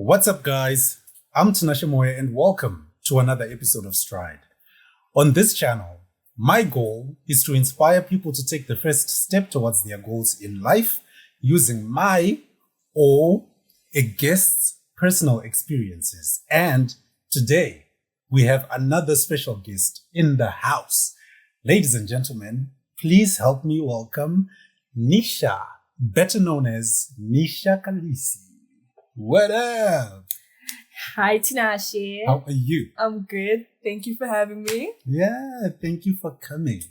What's up, guys? I'm Tinashe Moye, and welcome to another episode of Stride. On this channel, my goal is to inspire people to take the first step towards their goals in life using my or a guest's personal experiences. And today, we have another special guest in the house. Ladies and gentlemen, please help me welcome Nisha, better known as Nisha Khaleesi. What up? Hi, Tinashe. How are you? I'm good. Thank you for having me. Yeah, thank you for coming.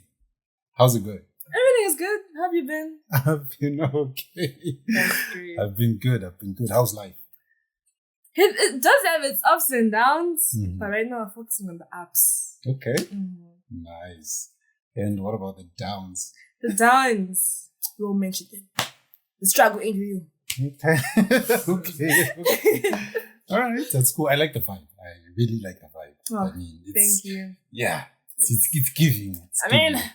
How's it going? Everything is good. How have you been? I've been okay. That's great. I've been good. How's life? It does have its ups and downs, Mhm. but right now I'm focusing on the ups. Okay. Mhm. Nice. And what about the downs? The downs, we'll mention them. The struggle ain't real. Okay. okay. All right. That's cool. I like the vibe. I really like the vibe. Oh, I mean, Thank you. Yeah. It's giving. It's I mean, giving.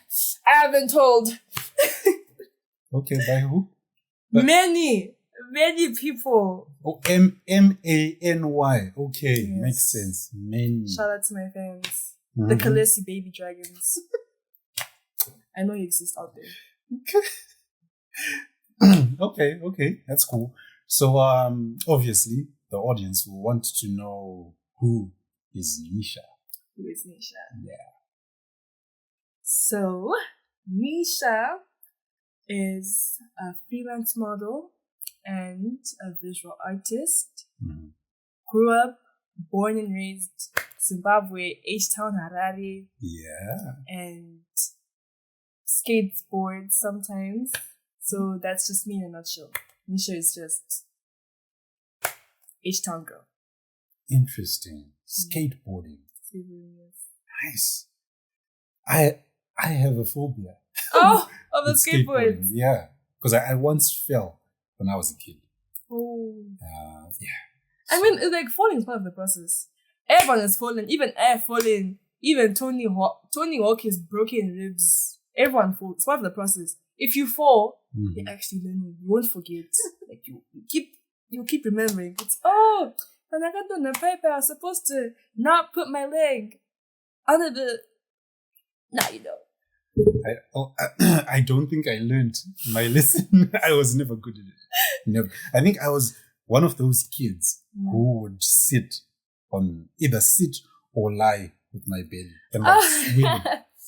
I have been told Okay, by who? many people. Oh, Many. Okay, Yes. makes sense. Many. Shout out to my fans. The Mhm. Khaleesi baby dragons. I know you exist out there. Okay, that's cool. So, obviously, the audience will want to know who is Nisha. Who is Nisha? Yeah. So, Nisha is a freelance model and a visual artist. Mhm. Grew up, born and raised Zimbabwe, H-Town, Harare, Yeah. and skateboard sometimes. So that's just me in a nutshell. Nisha is just H-Town girl. Interesting. Skateboarding. Yes. Nice. I have a phobia. Oh, of the with skateboard. Yeah. Because I once fell when I was a kid. Oh. Yeah. I mean, it's like falling is part of the process. Everyone is falling. Even Air falling. Even Tony Hawk has broken ribs. Everyone falls. It's part of the process. If you fall, Mhm. you actually learn. You won't forget. Like you keep remembering. It's when I got on the pipe, I was supposed to not put my leg under the. Nah, you don't. I don't think I learned my lesson. I was never good at it. Never. I think I was one of those kids who would either sit or lie with my belly and like swing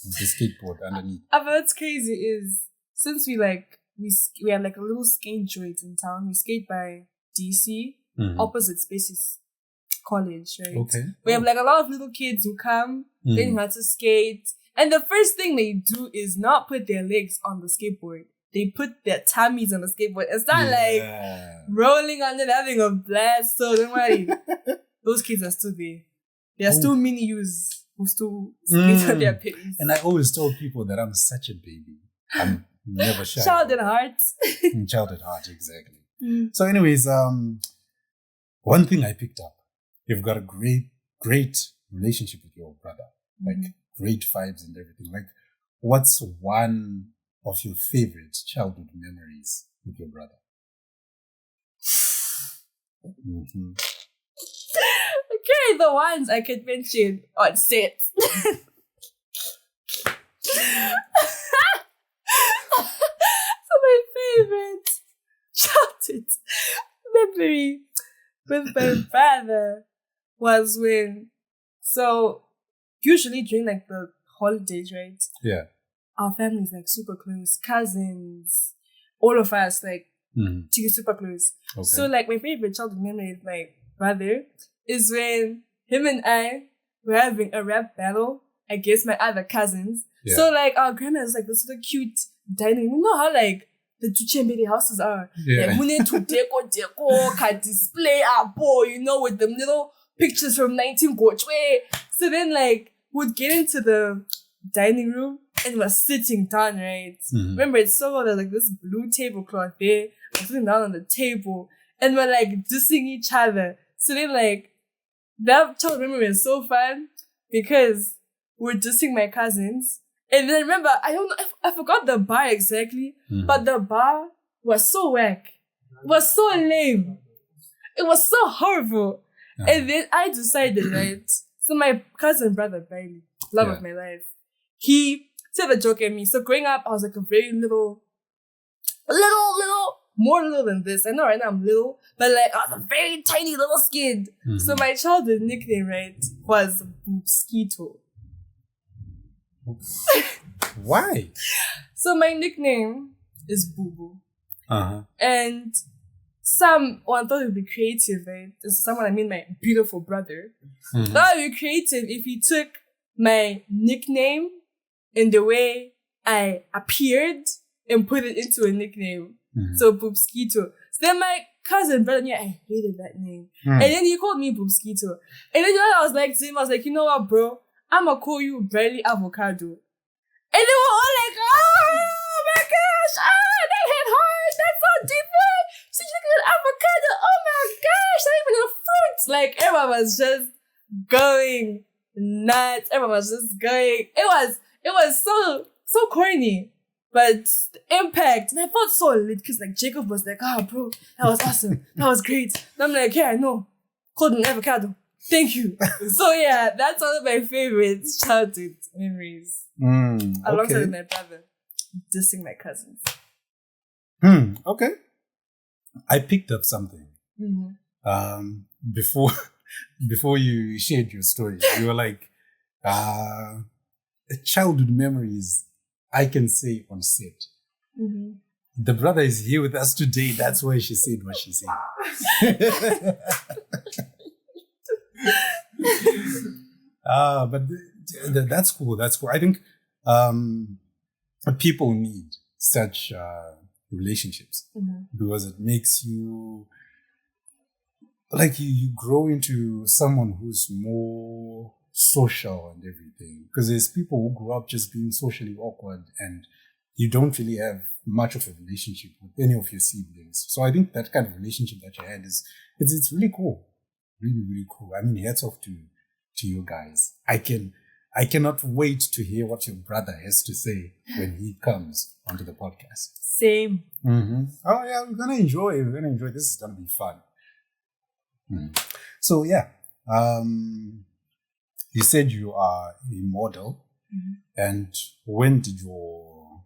with the skateboard underneath. But what's crazy is since we have like a little skate joint in town. We skate by DC, Mhm. opposite Spaces College, right? Okay. We have like a lot of little kids who come, learning how to skate. And the first thing they do is not put their legs on the skateboard. They put their tummies on the skateboard and start like rolling on it, having a blast. So don't worry. Those kids are still there. They are still mini yous who still skate on their pennies. And I always told people that I'm such a baby. I'm never shy. Child at heart. Child at heart, exactly. Mm. So anyways, one thing I picked up, you've got a great relationship with your brother. Like great vibes and everything. Like, what's one of your favorite childhood memories with your brother? Mm-hmm. Okay, the ones I could mention on set. So my favorite childhood memory with my brother was usually during like the holidays, right? Yeah. Our family is like super close, cousins, all of us like to super close. Okay. So like my favorite childhood memory with my brother is when him and I were having a rap battle against my other cousins. Yeah. So like our grandma is like this little cute dining. You know how like the Tuchembele houses are. Yeah. Like we need to deco, can display our boy, you know, with them little pictures from 19 Gochwe. So then like we'd get into the dining room and we're sitting down, right? Mhm. Remember, it's so old, there's like this blue tablecloth there. We're sitting down on the table and we're like dissing each other. So then like that child memory is so fun because we're dissing my cousins. And then I remember, I don't know, I forgot the bar exactly, but the bar was so whack. It was so lame. It was so horrible. And then I decided, right? So my cousin brother, Bailey, love of my life, he said a joke at me. So growing up, I was like a very little, more little than this. I know right now I'm little, but like I was a very tiny little skin. So my childhood nickname, right, was Boobskito. Why? So my nickname is Boo Boo. And someone thought it would be creative, right? Someone, I mean my beautiful brother. Thought it would be creative if he took my nickname in the way I appeared and put it into a nickname. So Boobskito. So then my cousin brother knew I hated that name. And then he called me Boobskito. And then I was like to him, I was like, you know what, bro? I'ma call you Barely Avocado. And they were all like, oh my gosh, that hit hard, that's so deep. So you look at avocado, oh my gosh, not even a fruit. Like everyone was just going nuts. Everyone was just going. It was so corny. But the impact, and I felt so lit because like Jacob was like, bro, that was awesome. That was great. And I'm like, yeah, I know. Called an avocado. Thank you. So yeah, that's one of my favorite childhood memories. Alongside with my brother, dissing my cousins. Okay. I picked up something. Before you shared your story, you were like, childhood memories I can say on set. The brother is here with us today. That's why she said what she said. But that's cool. That's cool. I think people need such relationships because it makes you like you grow into someone who's more social and everything. Because there's people who grew up just being socially awkward and you don't really have much of a relationship with any of your siblings. So I think that kind of relationship that you had it's really cool. Really, really cool. I mean, hats off to you guys. I cannot wait to hear what your brother has to say when he comes onto the podcast. Same. Oh yeah, we're gonna enjoy. This is gonna be fun. So yeah, you said you are a model, and when did your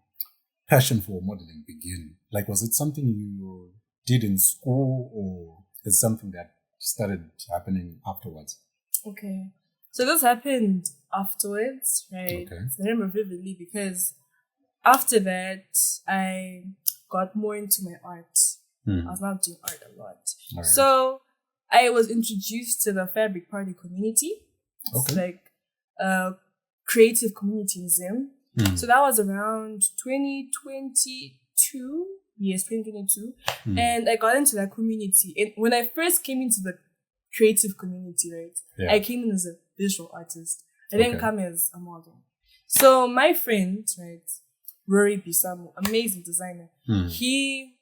passion for modeling begin? Like, was it something you did in school, or is something that started happening afterwards? Okay. So this happened afterwards, right? Okay. I remember vividly because after that, I got more into my art. I was now doing art a lot. Right. So I was introduced to the Fabric Party community. It's like a creative community in Zim. So that was around 2022. Yes, 2022. And I got into that community. And when I first came into the creative community, right, I came in as a visual artist. I didn't come as a model. So my friend, right, Rory Bisamu, amazing designer, he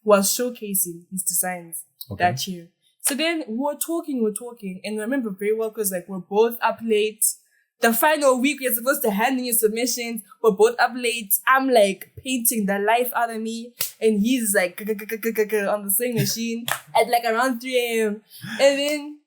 was showcasing his designs that year. So then we were talking, and I remember very well because like we're both up late. The final week we're supposed to hand in your submissions. We're both up late. I'm like painting the life out of me, and he's like on the sewing machine at like around 3 a.m. And then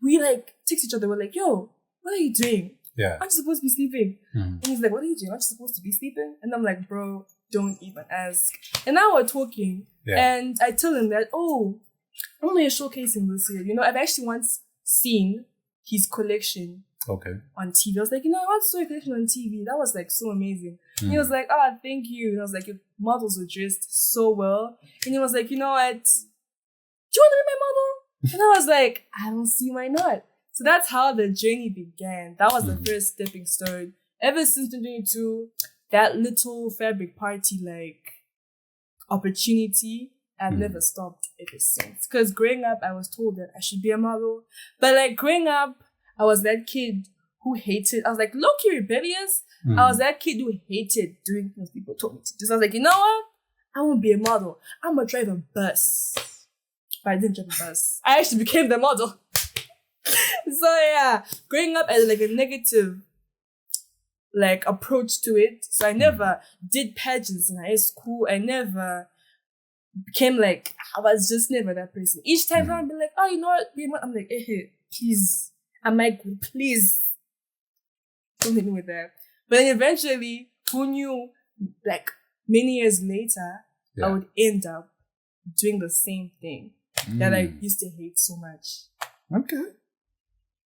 we like text each other. We're like, "Yo, what are you doing? Aren't you supposed to be sleeping?" And he's like, "What are you doing? Aren't you supposed to be sleeping?" And I'm like, "Bro, don't even ask." And now we're talking, and I tell him that, "Oh, I'm only showcasing this year. You know, I've actually once seen his collection on TV. I was like, you know, I want to show your collection on TV. That was like so amazing." And he was like, thank you. And I was like, your models were dressed so well. And he was like, you know what? Do you want to be my model? And I was like, I don't see why not. So that's how the journey began. That was the first stepping stone. Ever since 2022, that little Fabric Party like opportunity, I've never stopped ever since. Because growing up, I was told that I should be a model. But like growing up, I was that kid who hated, I was like low-key rebellious. I was that kid who hated doing things people told me to do. So I was like, you know what? I won't be a model. I'm going to drive a bus. But I didn't drive a bus. I actually became the model. So yeah, growing up as like a negative like approach to it. So I never did pageants in high school. I never became like, I was just never that person. Each time I'd be like, oh, you know what? I'm like, please. I'm like, please. Don't hit me with that. But then eventually, who knew, like, many years later, I would end up doing the same thing that I used to hate so much. Okay.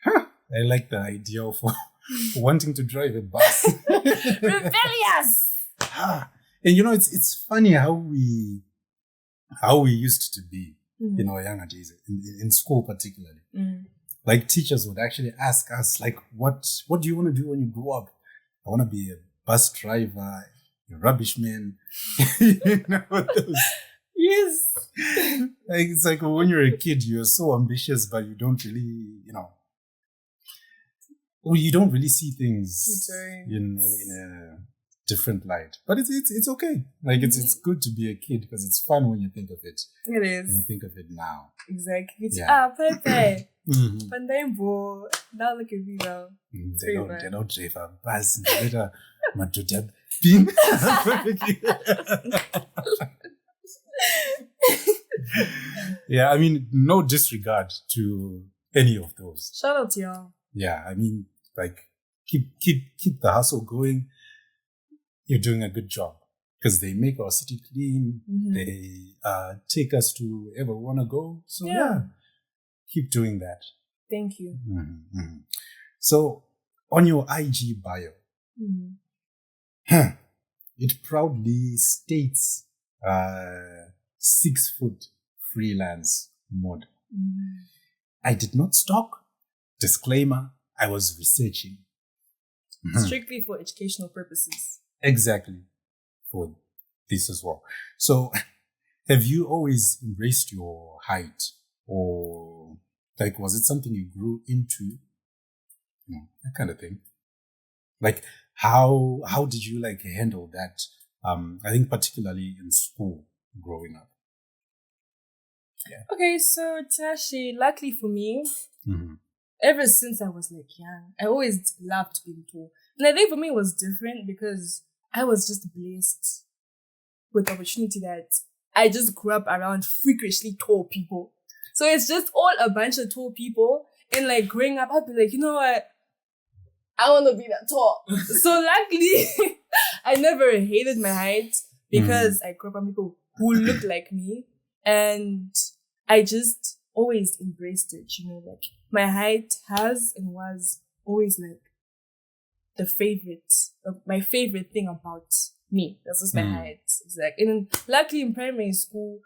Huh. I like the idea of wanting to drive a bus. Rebellious! And you know, it's funny how we used to be in our younger days, in school particularly. Like teachers would actually ask us, like, what do you want to do when you grow up? I want to be a bus driver, a rubbish man. You know, those. Yes. Like, it's like when you're a kid, you're so ambitious, but you don't really, you don't really see things in a different light. But it's okay. Like it's good to be a kid because it's fun when you think of it. It is. When you think of it now. Exactly. Perfect. Now look at me now. They don't drive a bus. Later, my daughter pin. Yeah, I mean, no disregard to any of those. Shout out to y'all. Yeah, I mean, like keep the hustle going. You're doing a good job because they make our city clean. They take us to wherever we want to go. So yeah, keep doing that. Thank you. So on your IG bio, it proudly states 6-foot freelance model. I did not stalk. Disclaimer, I was researching. Strictly for educational purposes. Exactly. For this as well. So, have you always embraced your height? Or, like, was it something you grew into? That kind of thing. Like, how did you, like, handle that? I think particularly in school, growing up. Yeah. Okay, so Tashi, luckily for me, ever since I was like young, I always loved being tall. And I think for me it was different because I was just blessed with the opportunity that I just grew up around freakishly tall people. So it's just all a bunch of tall people. And like growing up, I'd be like, you know what? I want to be that tall. So luckily, I never hated my height because I grew up around people who looked like me. And I just always embraced it, like my height has and was always like my favorite thing about me. That's just my height. It's like, and luckily in primary school,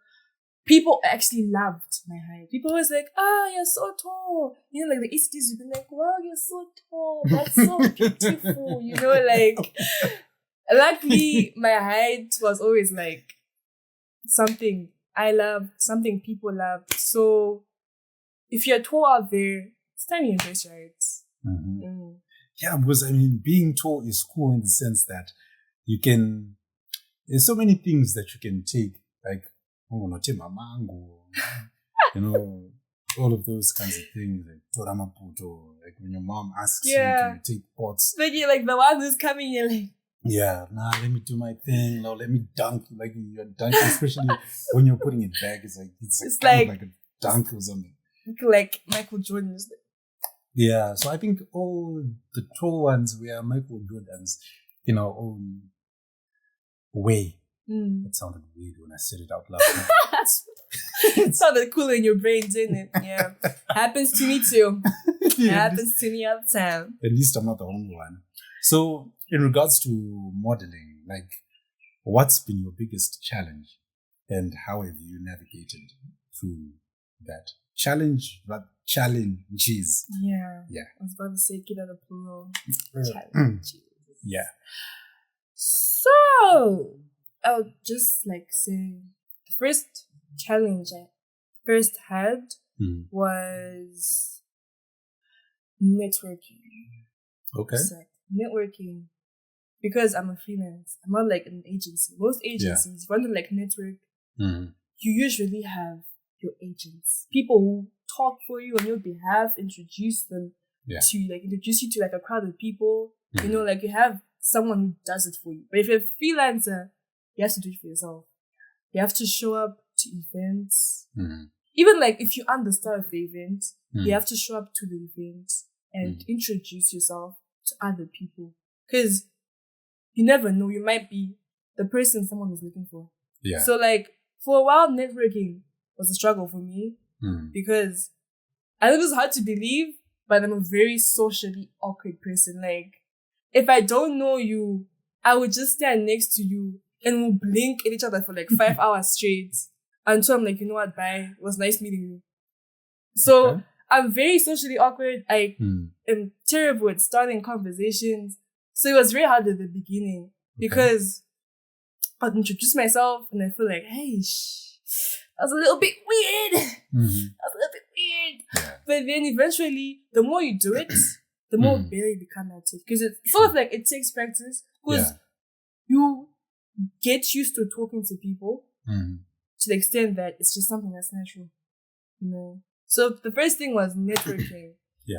people actually loved my height. People was like, you're so tall. Like the ECTs would be like, wow, you're so tall. That's so beautiful. Like, luckily my height was always like something I loved, something people loved. So if you're tall out there, it's time you embrace your height. Yeah, because I mean, being tall is cool in the sense that there's so many things that you can take, like, all of those kinds of things, like Toramaputo, like when your mom asks you to take pots. But you're like the one who's coming, you're like, let me do my thing. No, let me dunk. Like you're dunking, especially when you're putting it back. It's like a dunk or something. Like Michael Jordan. Yeah, so I think all the tall ones were Michael Jordans in our own way. It sounded weird when I said it out loud. It sounded cool in your brain, didn't it? Yeah. Happens to me too. Happens to me all the time. At least I'm not the only one. So, in regards to modeling, like, what's been your biggest challenge and how have you navigated through that? Challenges. Yeah. I was about to say, get out of plural. Challenges. Yeah. So, I'll just like say the first challenge I first had was networking. Okay. Networking. Because I'm a freelance. I'm not like an agency. Most agencies, when they like network, you usually have your agents. People who talk for you on your behalf, introduce them introduce you to like a crowd of people. Like you have someone who does it for you. But if you're a freelancer, you have to do it for yourself. You have to show up to events. Mm-hmm. Even like if you're on the start of the event, you have to show up to the event and introduce yourself to other people. Because you never know, you might be the person someone is looking for. Yeah. So like for a while, networking was a struggle for me because I know it was hard to believe, but I'm a very socially awkward person. Like if I don't know you, I would just stand next to you and we'll blink at each other for like 5 hours straight until I'm like, you know what, bye. It was nice meeting you. So I'm very socially awkward. I am terrible at starting conversations. So it was very hard at the beginning because I'd introduce myself and I feel like, hey, that was a little bit weird. That was a little bit weird. Yeah. But then eventually, the more you do it, the more better you become at it. Because it's sort of like it takes practice. Because you get used to talking to people to the extent that it's just something that's natural. You know? So the first thing was networking.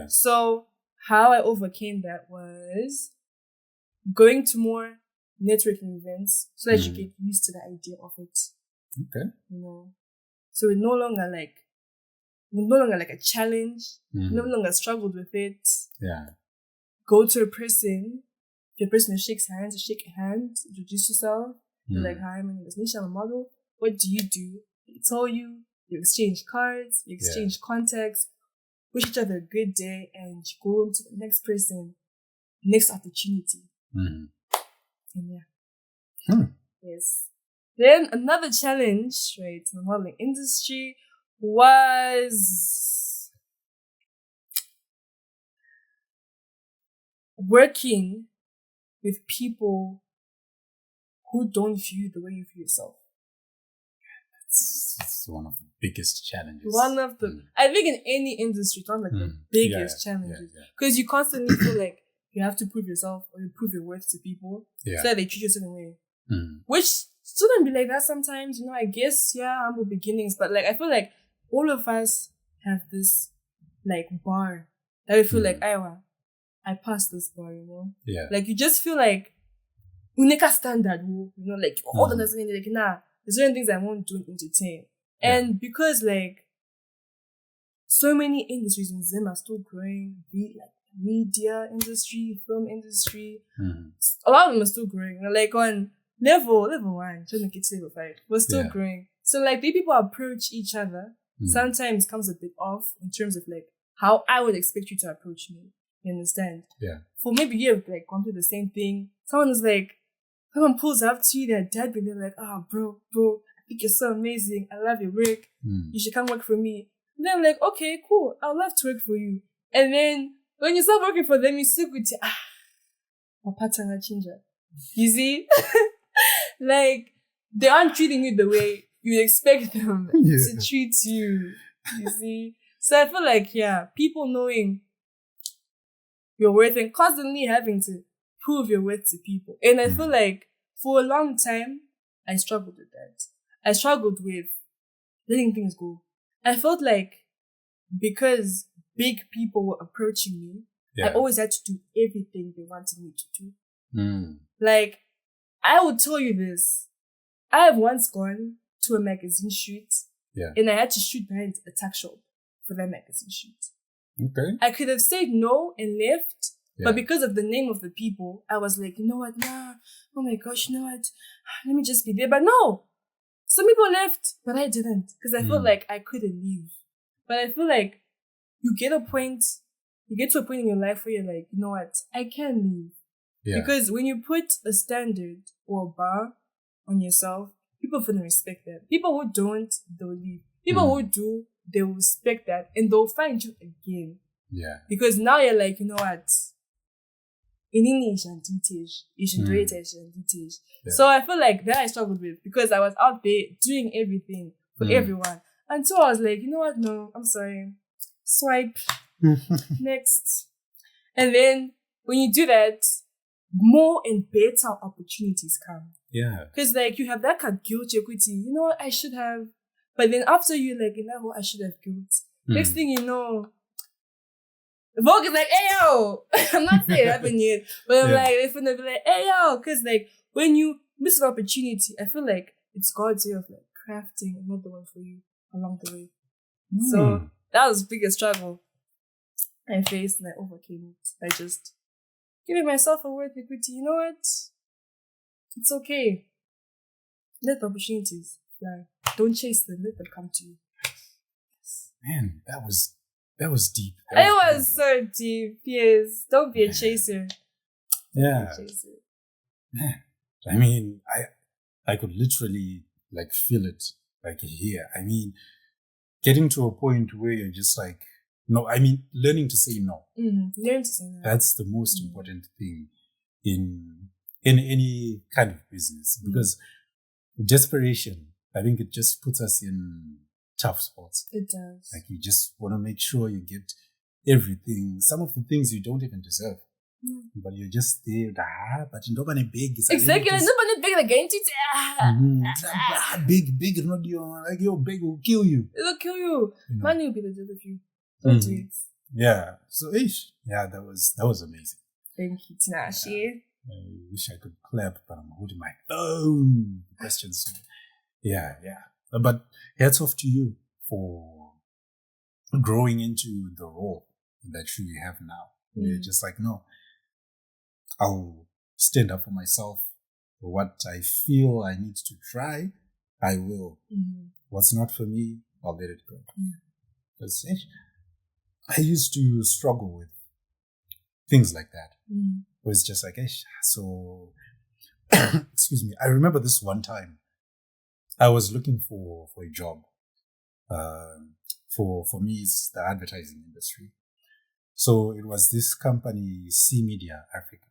So how I overcame that was going to more networking events so that you get used to the idea of it. Okay. You know? So it's no longer like a challenge. No longer struggled with it. Yeah. Go to a person, the person who shakes hands, you shake a hand, introduce yourself. You're like, hi, my name is Nisha, I'm a model. What do? They tell you, you exchange cards, you exchange contacts, wish each other a good day, and you go on to the next person, next opportunity. And yes. Then another challenge, right, in the modeling industry was working with people who don't view you the way you view yourself. That's one of the biggest challenges. I think in any industry, it's one of the biggest challenges. Because you constantly feel like you have to prove yourself or you prove your worth to people so that they treat you a certain way. Which shouldn't be like that sometimes, you know, I guess, humble beginnings, but like, I feel like all of us have this, like, bar that we feel like, I passed this bar, you know? Like, you just feel like, uneka standard, you know, like, all the listening, like, nah, there's certain things I won't do and entertain. And because, like, so many industries in Zim are still growing, be it like media industry, film industry, a lot of them are still growing. Like, on level 1, trying to get to level 5, we're still growing. So, like, the people approach each other sometimes comes a bit off in terms of, like, how I would expect you to approach me. You understand? For maybe you've, like, gone through the same thing. Someone pulls up to you, their dad, and they're like, bro, I think you're so amazing. I love your work. You should come work for me. And then I'm like, okay, cool. I'd love to work for you. And then when you start working for them, you still go to, my pattern change. You see? Like, they aren't treating you the way you expect them to treat you. You see? So I feel like, people knowing your worth and constantly having to prove your worth to people. And I feel like for a long time, I struggled with that. I struggled with letting things go. I felt like because big people were approaching me, I always had to do everything they wanted me to do. Like, I would tell you this. I have once gone to a magazine shoot and I had to shoot behind a tuck shop for that magazine shoot. Okay. I could have said no and left, but because of the name of the people, I was like, you know what, nah, oh my gosh, you know what, let me just be there. But no, some people left, but I didn't, because I felt like I couldn't leave. But I feel like you get to a point in your life where you're like, you know what, I can leave. Because when you put a standard or a bar on yourself, people will respect that. People who don't, they'll leave. People who do, they will respect that and they'll find you again. Because now you're like, you know what? So I feel like that I struggled with because I was out there doing everything for everyone. Until I was like, you know what? No, I'm sorry. Swipe. Next. And then when you do that, more and better opportunities come. Because like you have that kind of guilt equity. You know what? I should have. But then after you like, you know what? I should have guilt. Next thing you know, Vogue is like, hey yo, I'm not saying it happened yet, but I'm like, they're gonna be like, hey yo, because like when you miss an opportunity, I feel like it's God's way of like crafting another one for you along the way. So that was the biggest struggle I faced, and I overcame it. I just giving myself a word of equity. You know what? It's okay. Let the opportunities fly. Don't chase them. Let them come to you. Man, that was deep. It was so deep. Yes. Don't be a chaser. Yeah. Man, I mean, I could literally like feel it like here. I mean, getting to a point where you're just like, no, I mean, learning to say no. Learn to say no. That's the most important thing in any kind of business, because desperation, I think it just puts us in tough spots. It does. Like you just want to make sure you get everything, some of the things you don't even deserve. But you're just there, but nobody big. Exactly, nobody big against it. Big, not like your big will kill you. It'll kill you. Money will be the death of you. Don't do it. Yeah. So that was amazing. Thank you, Tinashe. I wish I could clap, but I'm holding my own questions. Yeah. But hats off to you for growing into the role that you have now. You're just like, no, I'll stand up for myself. For what I feel I need to try, I will. What's not for me, I'll let it go. Because I used to struggle with things like that. It was just like, so, excuse me. I remember this one time I was looking for a job. For me, it's the advertising industry. So it was this company, C Media Africa,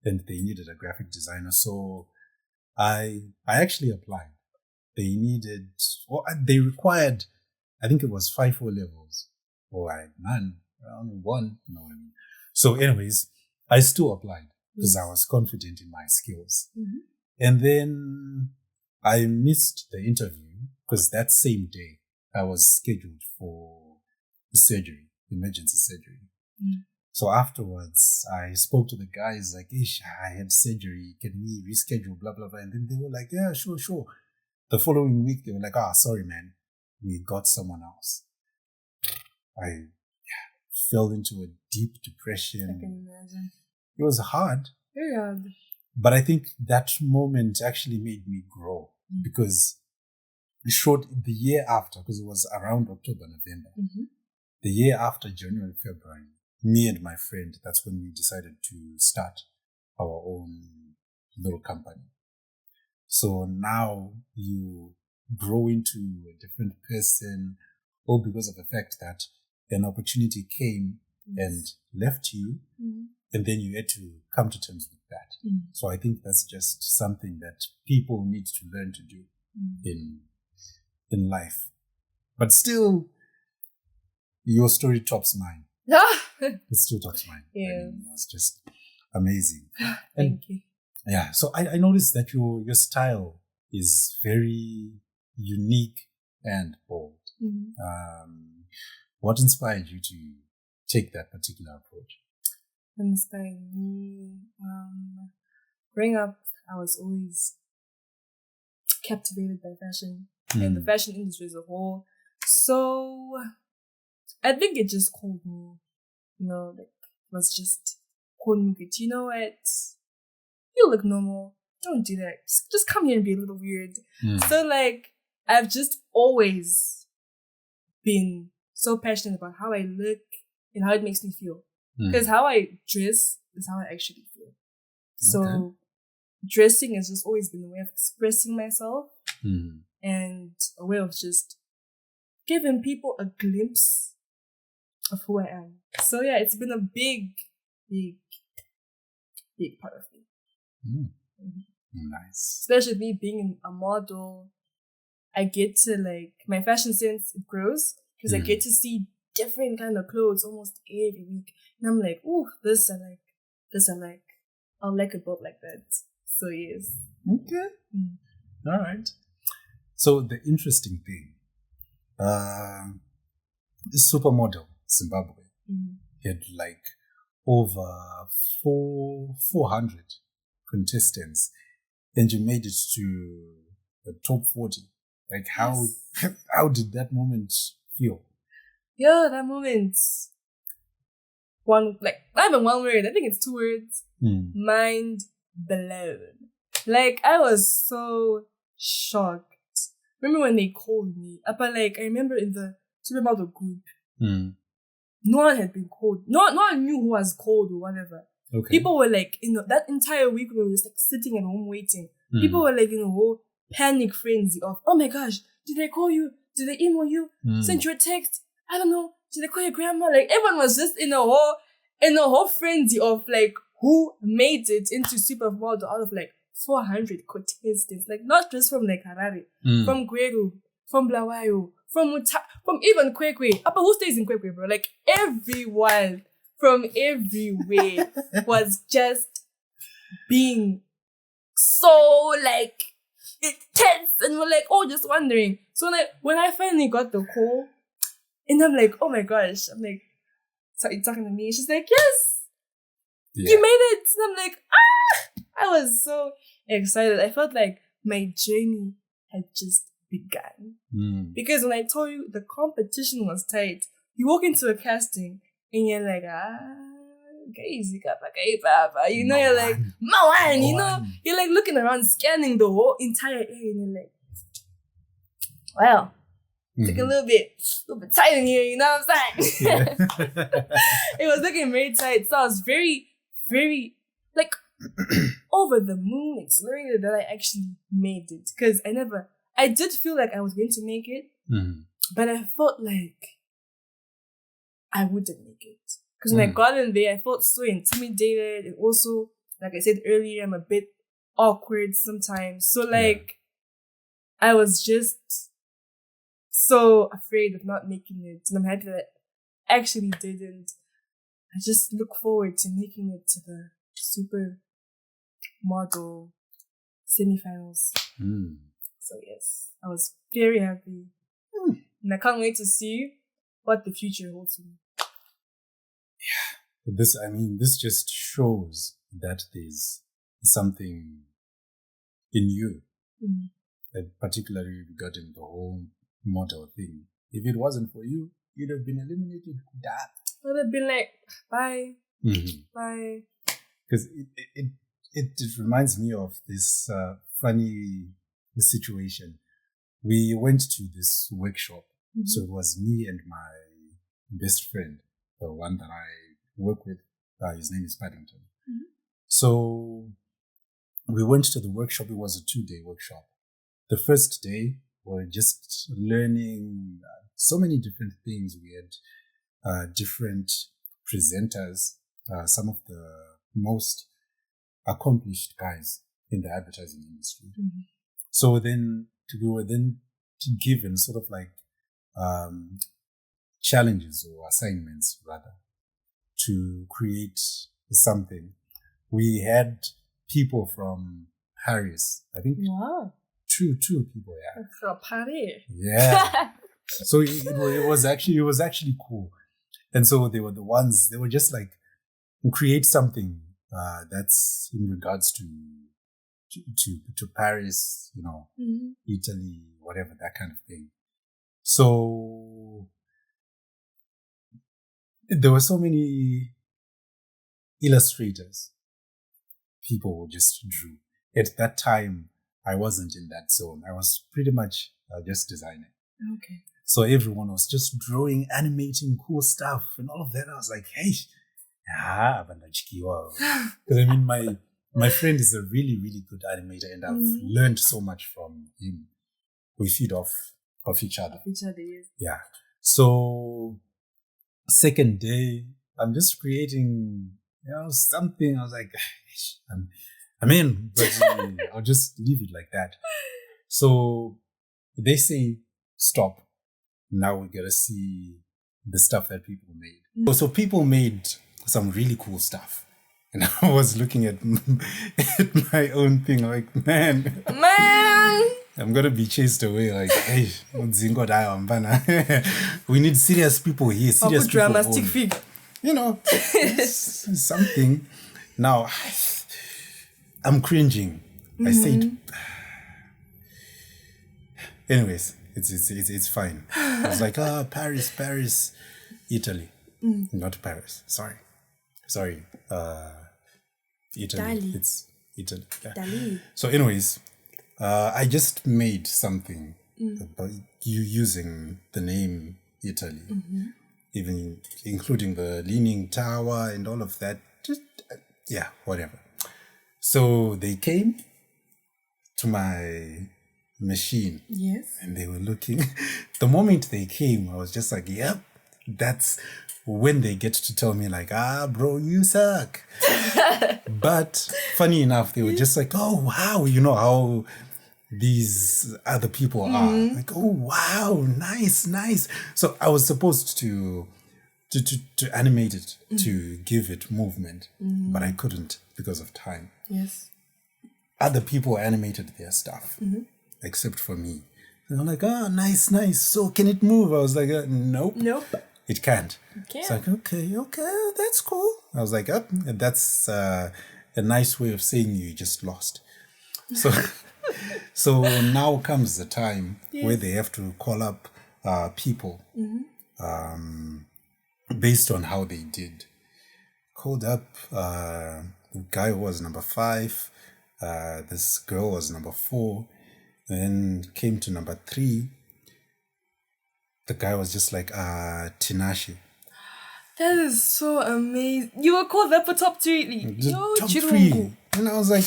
and they needed a graphic designer. So I actually applied. They required, I think it was 5 O-levels, or none, only one. You know what I mean? So anyways, I still applied because I was confident in my skills. And then I missed the interview because that same day I was scheduled for the surgery, emergency surgery. So afterwards, I spoke to the guys like, I had surgery. Can we reschedule? Blah, blah, blah. And then they were like, yeah, sure. The following week, they were like, sorry, man. We got someone else. I fell into a deep depression. I can imagine. It was hard. Very hard. But I think that moment actually made me grow because the year after, because it was around October, November, the year after, January, February, me and my friend, that's when we decided to start our own little company. So now you grow into a different person, all because of the fact that an opportunity came and left you, and then you had to come to terms with that. So I think that's just something that people need to learn to do in life. But still, your story tops mine. It still tops mine. Yeah. I mean, it was just amazing. Thank you. Yeah, so I noticed that your style is very unique and bold. What inspired you to take that particular approach? Inspired me. Growing up, I was always captivated by fashion and the fashion industry as a whole. So I think it just called me, was just calling me, you know what? You look normal. Don't do that. Just come here and be a little weird. So I've just always been so passionate about how I look and how it makes me feel. Because how I dress is how I actually feel. So dressing has just always been a way of expressing myself and a way of just giving people a glimpse of who I am. So yeah, it's been a big part of me. Nice. Especially me being a model, I get to my fashion sense grows because I get to see different kind of clothes almost every week. And I'm like, ooh, this I like. I'll like a boat like that. So yes. Okay. All right. So the interesting thing, this supermodel, Zimbabwe, had over 400 contestants, and you made it to the top 40 Like how how did that moment feel? Yeah, that moment. Not even one word. I think it's 2 words. Mind blown. Like, I was so shocked. Remember when they called me? But I remember in the SUPERPOWER group, no one had been called. No one knew who was called or whatever. Okay. People were that entire week we were just sitting at home waiting. People were in a whole panic frenzy of, oh my gosh, did they call you? Did they email you? Send you a text? I don't know. Did they call your grandma? Everyone was just in a whole frenzy of who made it into SUPERPOWER out of 400 contestants. Not just from Harare, from Gweru, from Blawayo, from even Kwekwe. But who stays in Kwekwe, bro? Everyone from everywhere was just being so intense, and we're just wondering. So when I finally got the call, and I'm oh my gosh, I'm so you're talking to me? She's yes, you made it. And I'm I was so excited. I felt my journey had just begun. Because when I told you the competition was tight, you walk into a casting and you're you know, you're Mawan, you know, you're looking around, scanning the whole entire area, and you're wow, it's a little bit tight in here, you know what I'm saying? It was looking very tight, so I was very, very over the moon, exhilarated that I actually made it. Because I did feel I was going to make it, but I felt I wouldn't make it. Because when I got in there, I felt so intimidated. And also, like I said earlier, I'm a bit awkward sometimes. So I was just so afraid of not making it. And I'm happy that I actually didn't. I just look forward to making it to the Supermodel semifinals. So yes, I was very happy. And I can't wait to see what the future holds for me. Yeah. This just shows that there's something in you, particularly regarding the whole model thing. If it wasn't for you, you'd have been eliminated. I would have been bye. Bye. Because it reminds me of this funny situation. We went to this workshop. So it was me and my best friend, the one that I work with. His name is Paddington. So we went to the workshop. It was a 2-day workshop. The first day, we were just learning so many different things. We had different presenters, some of the most accomplished guys in the advertising industry. So then we were given sort of challenges or assignments rather to create something. We had people from Paris, I think. Wow. Two people, yeah. From Paris. Yeah. So it was actually cool. And so they were just create something that's in regards to Paris, you know, Italy, whatever, that kind of thing. So there were so many illustrators. People just drew. At that time, I wasn't in that zone. I was pretty much just designing. Okay. So everyone was just drawing, animating cool stuff and all of that. I was hey, because my friend is a really, really good animator, and I've learned so much from him. We feed off each other. Each other, yes. Yeah. So second day, I'm just creating, something. I was I'm in, but I'll just leave it like that. So they say, stop. Now we gotta see the stuff that people made. So people made some really cool stuff. And I was looking at my own thing man, I'm gonna be chased away hey, we need serious people here, serious people. Dramatic fig. Something. Now, I'm cringing. I said, Anyways, it's fine. I was like, Paris, Italy. Not Paris. Sorry. Italy. Dali. It's Italy. Yeah. Dali. So anyways, I just made something about you using the name Italy, even including the Leaning Tower and all of that. Just, whatever. So they came to my machine. Yes. And they were looking. The moment they came, I was just like, yep, that's when they get to tell me like, bro, you suck. But funny enough, they were just like, oh, wow, you know how these other people are. Like, oh, wow, nice. So I was supposed to animate it, to give it movement, but I couldn't because of time. Yes. Other people animated their stuff, except for me. And I'm like, nice. So can it move? I was like, nope. It can't. Okay. It's like, okay, that's cool. I was like, that's a nice way of saying you just lost. So, so now comes the time where they have to call up people based on how they did. Called up the guy who was number 5. This girl was number 4. Then came to number 3. The guy was just like, Tinashe. That is so amazing. You were called up for top 3. Top 3. And I was like,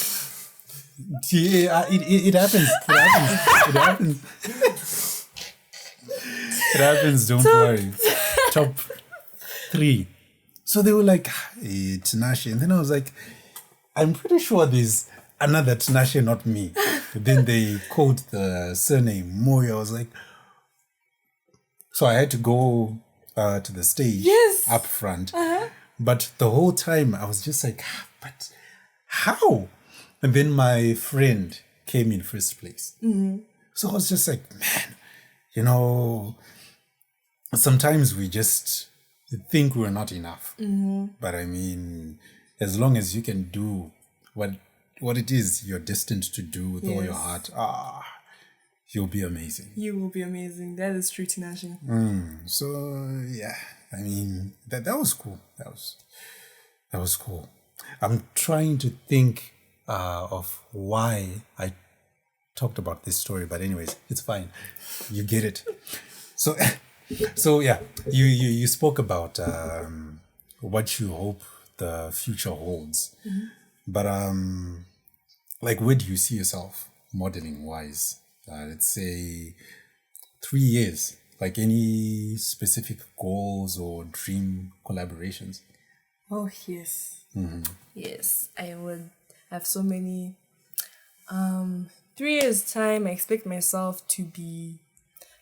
yeah, it happens. It happens, don't worry. Top 3. So they were like, hey, Tinashe. And then I was like, I'm pretty sure there's another Tinashe, not me. Then they called the surname Moyo. I was like, so I had to go to the stage up front. But the whole time I was just like, but how? And then my friend came in first place. So I was just like, man, you know, sometimes we just think we're not enough. But I mean, as long as you can do what it is you're destined to do with all your heart, you'll be amazing. You will be amazing. That is true, Tinashe. So yeah, I mean that was cool. That was cool. I'm trying to think of why I talked about this story, but anyways, it's fine. You get it. So yeah, you spoke about what you hope the future holds, but like, where do you see yourself modeling wise? Let's say 3 years. Like, any specific goals or dream collaborations? Oh yes, yes. I would have so many. 3 years time, I expect myself to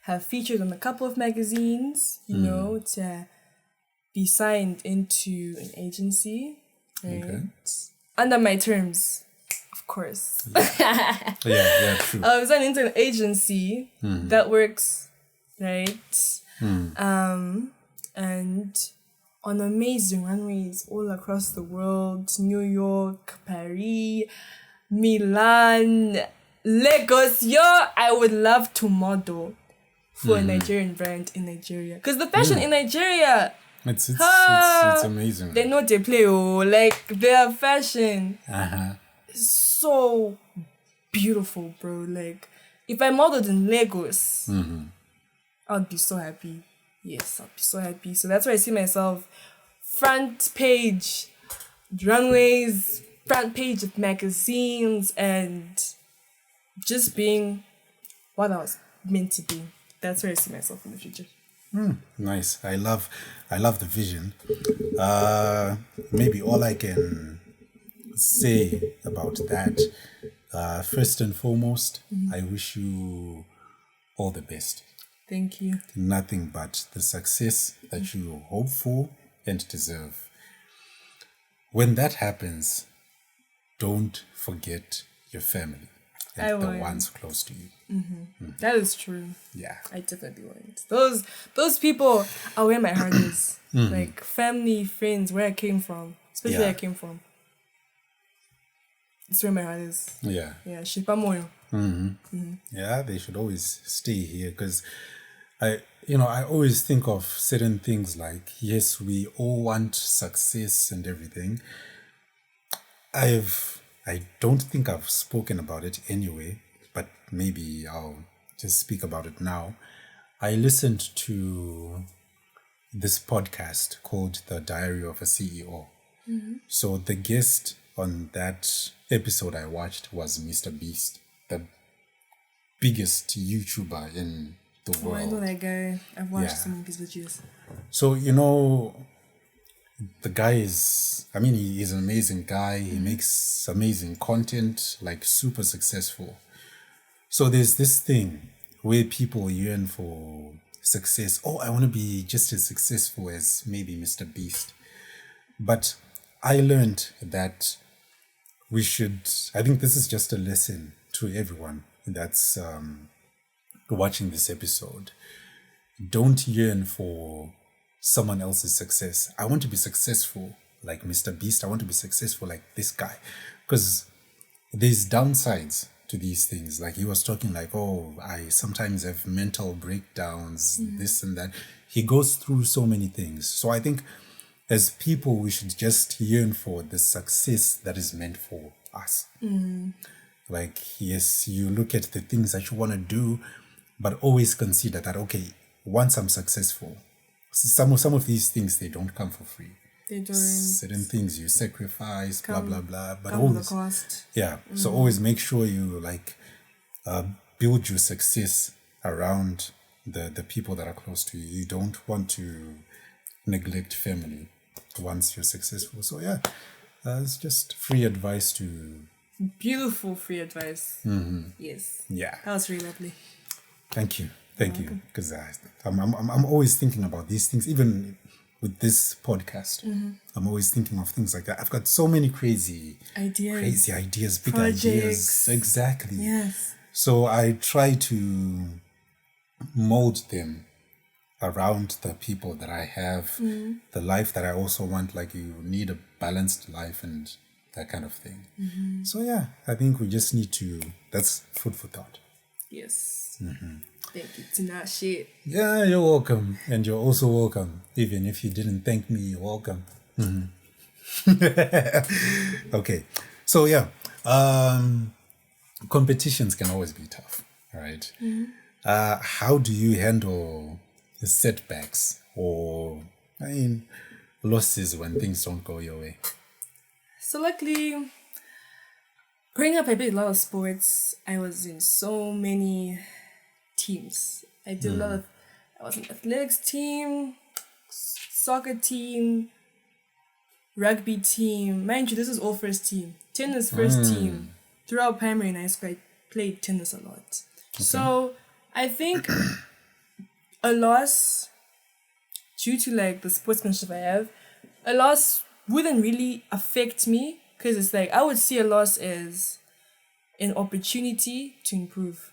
have featured on a couple of magazines. You know, to be signed into an agency, right? Okay. Under my terms, of course. Yeah, true. I was signed into an agency that works, right? And on amazing runways all across the world, New York, Paris, Milan, Lagos. I would love to model for a Nigerian brand in Nigeria. Because the fashion in Nigeria, it's amazing. they know they play, like their fashion. So beautiful, bro. Like, if I modeled in Lagos, I'd be so happy. Yes, I'd be so happy. So that's why I see myself front page runways, front page of magazines, and just being what I was meant to be. That's where I see myself in the future. Nice. I love the vision. Maybe all I can say about that, first and foremost, I wish you all the best. Thank you. Nothing but the success that you hope for and deserve. When that happens, don't forget your family and the ones close to you. That is true. Yeah. I definitely won't. Those people are where my heart is. Like, family, friends, where I came from. Especially where I came from. It's where my heart is. Yeah. Yeah, Shipa Moyo. Yeah, they should always stay here because I always think of certain things like, yes, we all want success and everything. I don't think I've spoken about it anyway, but maybe I'll just speak about it now. I listened to this podcast called The Diary of a CEO. So the guest on that episode I watched was Mr. Beast, the biggest YouTuber in the world. I know that guy. I've watched some of his videos. So, the guy is, he is an amazing guy. He makes amazing content, like super successful. So there's this thing where people yearn for success. Oh, I want to be just as successful as maybe Mr. Beast. But I learned that I think this is just a lesson to everyone that's watching this episode. Don't yearn for someone else's success. I want to be successful like Mr. Beast. I want to be successful like this guy. Because there's downsides to these things. Like he was talking like, oh, I sometimes have mental breakdowns, this and that. He goes through so many things. So I think as people, we should just yearn for the success that is meant for us. Like, yes, you look at the things that you want to do, but always consider that, okay, once I'm successful, some of these things, they don't come for free. They don't. Certain things you sacrifice, blah, blah, blah. But come always, the cost. yeah. So always make sure you build your success around the people that are close to you. You don't want to neglect family once you're successful. So yeah, it's just free advice to... Beautiful free advice. Yes. Yeah. That was really lovely. Thank you. Because I'm always thinking about these things, even with this podcast. I'm always thinking of things like that. I've got so many crazy ideas, big projects. Ideas. Exactly. Yes. So I try to mold them around the people that I have, the life that I also want. Like, you need a balanced life and that kind of thing. So yeah, I think we just need to, that's food for thought. Yes. Thank you, Tinashe. Yeah, you're welcome. And you're also welcome. Even if you didn't thank me, you're welcome. Okay. So yeah, competitions can always be tough, all right? How do you handle the setbacks or, losses when things don't go your way? So luckily, growing up, I played a lot of sports. I was in so many teams. I was an athletics team, soccer team, rugby team. Mind you, this is all first team. Tennis first team. Throughout primary and high school, I played tennis a lot. Okay. So I think a loss, due to like the sportsmanship I have, a loss wouldn't really affect me, because it's like I would see a loss as an opportunity to improve.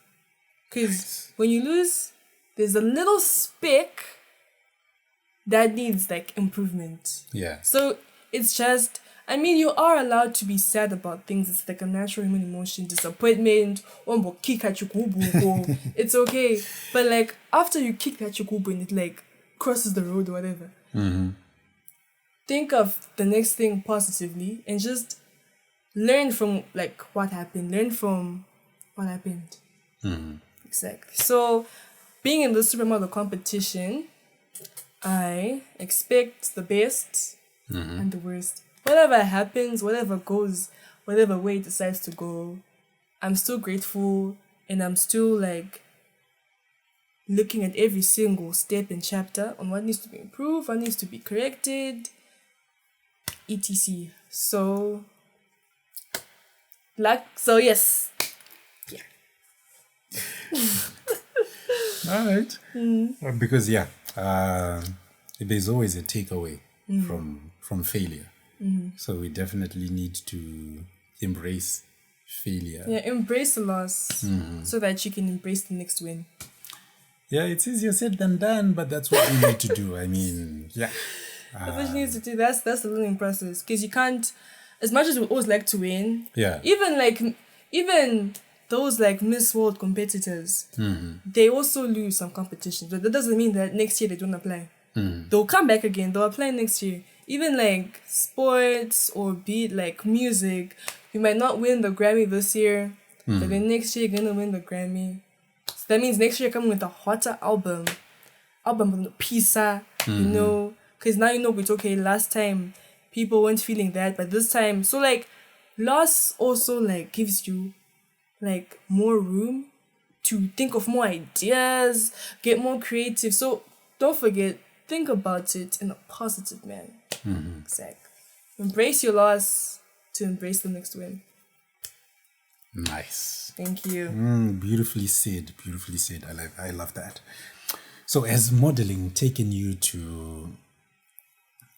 Because when you lose, there's a little speck that needs like improvement. Yeah. So it's just, you are allowed to be sad about things. It's like a natural human emotion, disappointment, kick at your kubu. It's okay. But like after you kick at your kubu and it like crosses the road or whatever, think of the next thing positively and just learn from like what happened. Learn from what happened. Exactly. So being in the supermodel competition, I expect the best and the worst. Whatever happens, whatever goes, whatever way it decides to go, I'm still grateful, and I'm still like looking at every single step and chapter on what needs to be improved, what needs to be corrected, etc. So yes. Yeah. All right. Because there's always a takeaway from failure. So we definitely need to embrace failure. Yeah, embrace the loss so that you can embrace the next win. Yeah, it's easier said than done, but that's what we need to do. Yeah. That's what you need to do. That's the learning process. Because you can't, as much as we always like to win, Yeah. even those like Miss World competitors, they also lose some competitions. But that doesn't mean that next year they don't apply. They'll come back again. They'll apply next year. Even like sports or be it like music, you might not win the Grammy this year, but then next year you're gonna win the Grammy. So that means next year you're coming with a hotter album with the pizza, you know, because now you know it's okay. Last time people weren't feeling that, but this time, so like loss also like gives you like more room to think of more ideas, get more creative. So don't forget, think about it in a positive manner. Exactly. Embrace your loss to embrace the next win. Nice. Thank you. Beautifully said. Beautifully said. I love that. So has modeling taken you to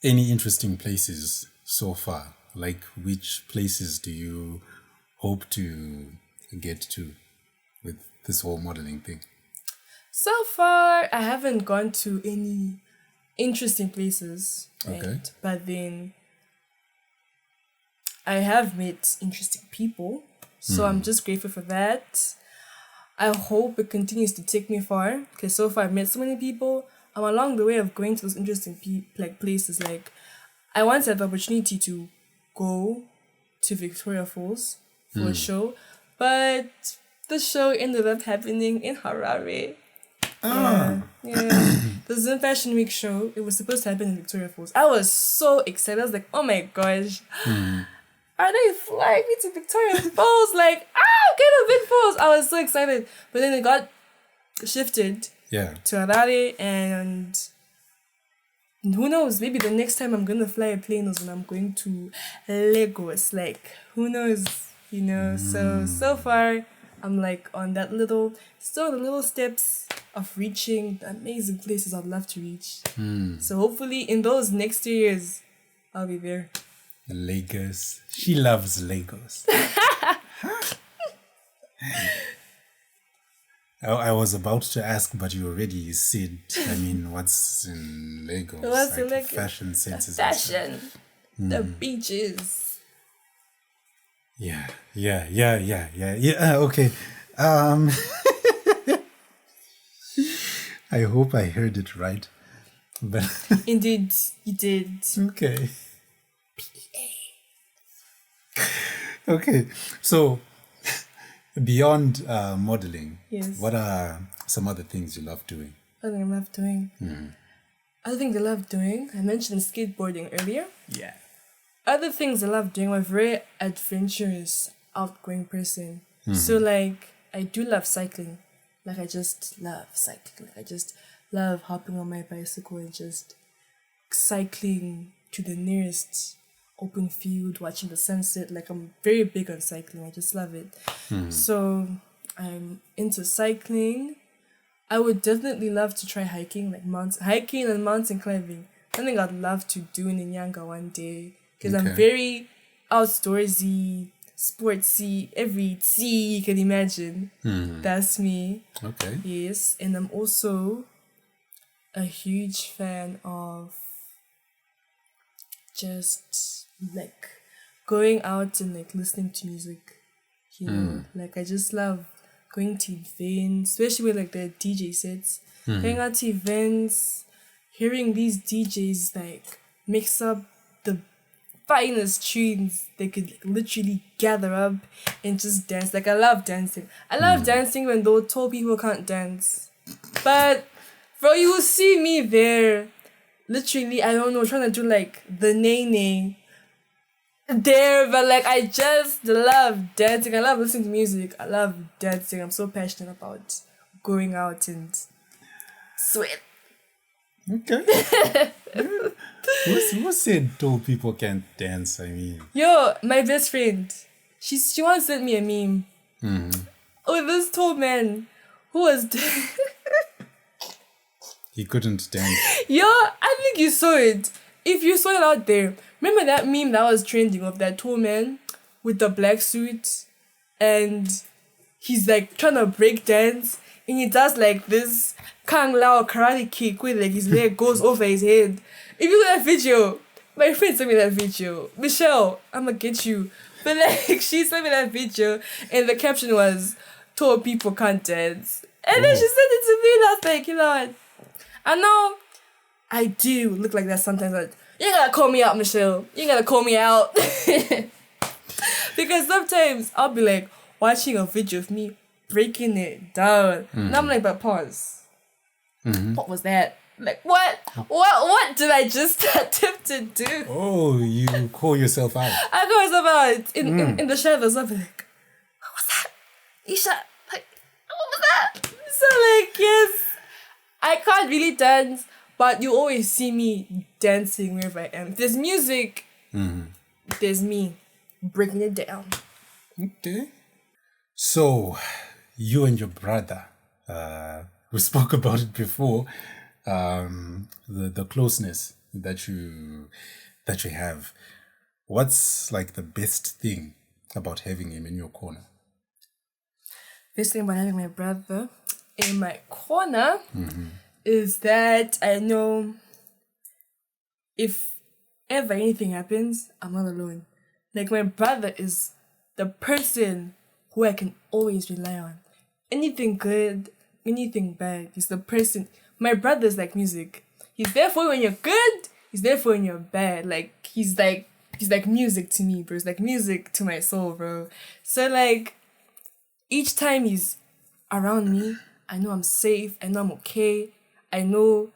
any interesting places so far? Like which places do you hope to get to with this whole modeling thing? So far, I haven't gone to any interesting places. Right? Okay. But then I have met interesting people. So I'm just grateful for that. I hope it continues to take me far. Because so far I've met so many people. I'm along the way of going to those interesting places. Like I once had the opportunity to go to Victoria Falls for a show. But the show ended up happening in Harare. Yeah. The Zoom Fashion Week show, it was supposed to happen in Victoria Falls. I was so excited. I was like, oh my gosh. Are they flying me to Victoria Falls? Like, get a big falls. I was so excited. But then it got shifted to Harare, and who knows, maybe the next time I'm going to fly a plane is when I'm going to Lagos. Like, who knows, you know? So far, I'm like on that the little steps of reaching the amazing places I'd love to reach. So hopefully in those next 2 years, I'll be there. Lagos. She loves Lagos. I was about to ask, but you already said, I mean, what's in Lagos? What's in like Lagos? Fashion senses. Fashion. The beaches. Yeah. Okay. I hope I heard it right. But Indeed, you did. okay. Okay. So beyond modeling, Yes. what are some other things you love doing? Other thing I love doing. Other things I love doing. I mentioned skateboarding earlier. Yeah. Other things I love doing. I'm a very adventurous, outgoing person. So like I do love cycling. Like I just love cycling. Like I just love hopping on my bicycle and just cycling to the nearest open field, watching the sunset. Like I'm very big on cycling. I just love it. So I'm into cycling. I would definitely love to try hiking, like hiking and mountain climbing. Something I'd love to do in Nyanga one day. Because I'm very outdoorsy, sportsy, every T you can imagine. That's me. Okay. Yes. And I'm also a huge fan of just like going out and like listening to music. You know, like I just love going to events, especially with like the DJ sets. Going out to events, hearing these DJs like mix up the finest tunes they could like, literally gather up and just dance. Like I love dancing. I love dancing when those tall people can't dance. But bro, you will see me there. Literally, I don't know, trying to do like the nay there, but like I just love dancing. I love listening to music. I love dancing. I'm so passionate about going out and sweat. Okay. Who said tall people can't dance? I mean, Yo, my best friend, she once sent me a meme. Oh, this tall man who was he couldn't dance. Yo, I think you saw it. If you saw it out there, remember that meme that was trending of that tall man with the black suit and he's like trying to break dance and he does like Kang Lao karate kick with like his leg goes over his head. If you look at that video, my friend sent me that video. Michelle, I'ma get you. But like, she sent me that video, and the caption was, "Tall people can't dance." And then she sent it to me, and I was like, you know what? I know I do look like that sometimes. But you ain't gotta call me out, Michelle. You ain't gotta call me out. Because sometimes I'll be like watching a video of me breaking it down. And I'm like, but pause. What was that? Like, what did I just attempt to do? Oh, you call yourself out. I call myself out in the shadows. I'll be like, what was that? Nisha, like, what was that? So like, yes, I can't really dance, but you always see me dancing wherever I am. If there's music, there's me breaking it down. Okay. So, you and your brother, we spoke about it before, the closeness that you have. What's like the best thing about having him in your corner? Best thing about having my brother in my corner is that I know if ever anything happens, I'm not alone. Like, my brother is the person who I can always rely on. Anything good, anything bad, he's the person. My brother's like music. He's there for you when you're good, he's there for you when you're bad. Like, he's like music to me, bro. It's like music to my soul, bro. So like, each time he's around me, I know I'm safe, I know I'm okay, I know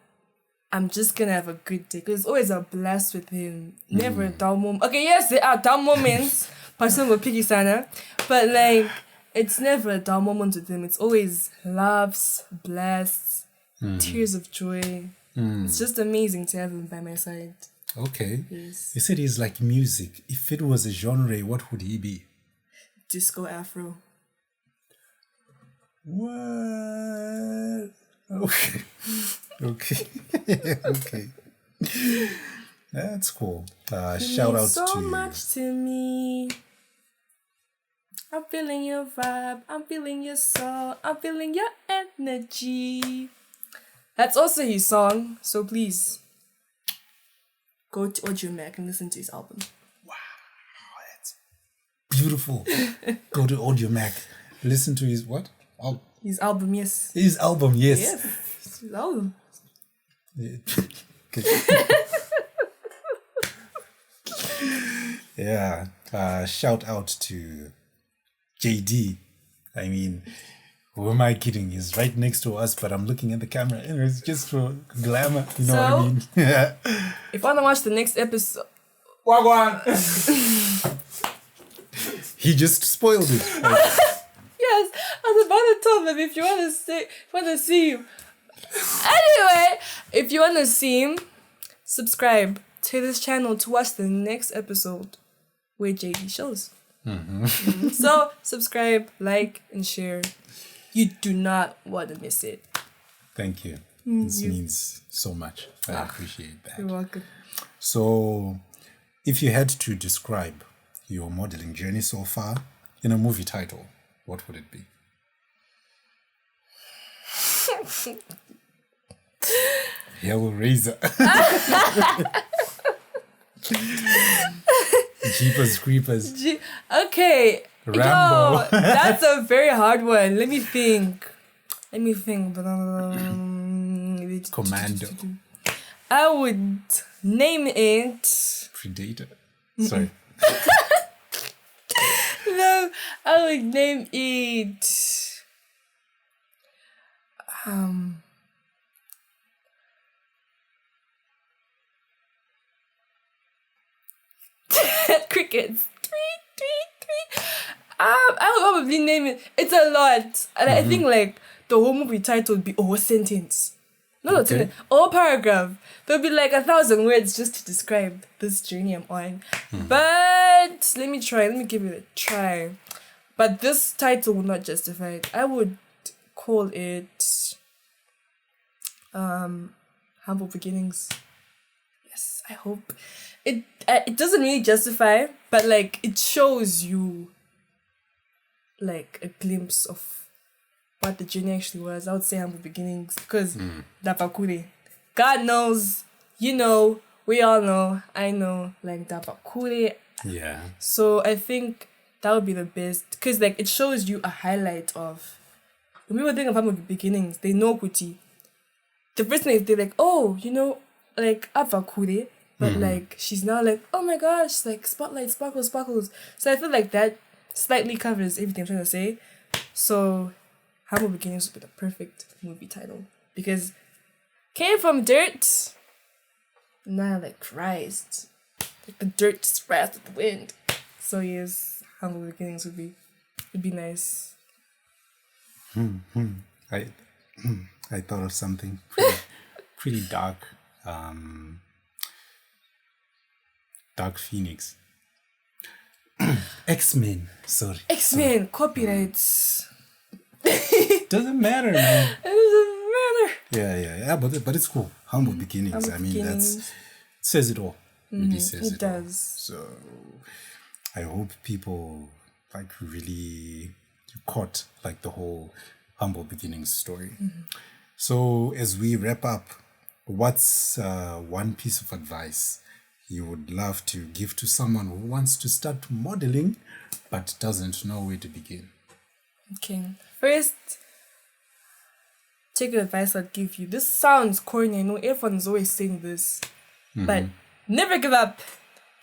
I'm just gonna have a good day. Because it's always a blast with him. Never a dull moment. Okay, yes, there are dull moments. Person will picky sana. But like, it's never a dull moment with him. It's always laughs, blasts, tears of joy. It's just amazing to have him by my side. Okay. Yes. You said he's like music. If it was a genre, what would he be? Disco Afro. What? Okay. Okay. Okay. That's cool. Shout out so to much to me. I'm feeling your vibe. I'm feeling your soul. I'm feeling your energy. That's also his song. So please go to Audio Mac and listen to his album. Wow, that's beautiful. Go to Audio Mac. Listen to his what? His album, yes. His album, yes. Yes, it's his album. Okay. Yeah. Shout out to JD. I mean, who am I kidding? He's right next to us, but I'm looking at the camera and it's just for glamour. You know what I mean? Yeah. If you want to watch the next episode... Wagwan! He just spoiled it. Yes, I was about to tell them if you want to see him. Anyway, if you want to see him, subscribe to this channel to watch the next episode where JD shows. So subscribe, like, and share. You do not want to miss it. Thank you. This means so much. I appreciate that. You're welcome. So, if you had to describe your modeling journey so far in a movie title, what would it be? Hellraiser. Jeepers Creepers. Okay. Rambo. Yo, that's a very hard one. Let me think. Commando. I would name it... Predator. Sorry. No, I would name it... Crickets. Tweet, tweet, tweet. I would probably name it. It's a lot. And I think like the whole movie title would be a sentence. Not a sentence. Or paragraph. There'll be like 1,000 words just to describe this journey I'm on. But let me try. Let me give it a try. But this title will not justify it. I would call it Humble Beginnings. Yes, I hope. It doesn't really justify, but like it shows you like a glimpse of what the journey actually was. I would say Humble Beginnings because Dapakure. God knows, you know, we all know, I know, like Dabakure. Yeah. So I think that would be the best. Because, like, it shows you a highlight of... When people think of humble beginnings, they know Kuti. The first thing is they're like, oh, you know, like, Abakure. But, like, she's now like, oh my gosh, like, spotlight, sparkles, sparkles. So I feel like that slightly covers everything I'm trying to say. So, Humble Beginnings would be the perfect movie title. Because came from dirt, now like rised. Like the dirt just rised with the wind. So yes, Humble Beginnings would be nice. I thought of something pretty dark. Dark Phoenix. X-Men, sorry. X-Men, copyrights. Doesn't matter, man. It doesn't matter. Yeah, but it's cool. Humble Beginnings. Humble I mean, Beginnings. it says it all. Really says It it all. does. So I hope people like really caught like the whole Humble Beginnings story. So as we wrap up, what's one piece of advice you would love to give to someone who wants to start modeling but doesn't know where to begin? Okay. First, take the advice I'd give you. This sounds corny. I know everyone is always saying this. But never give up.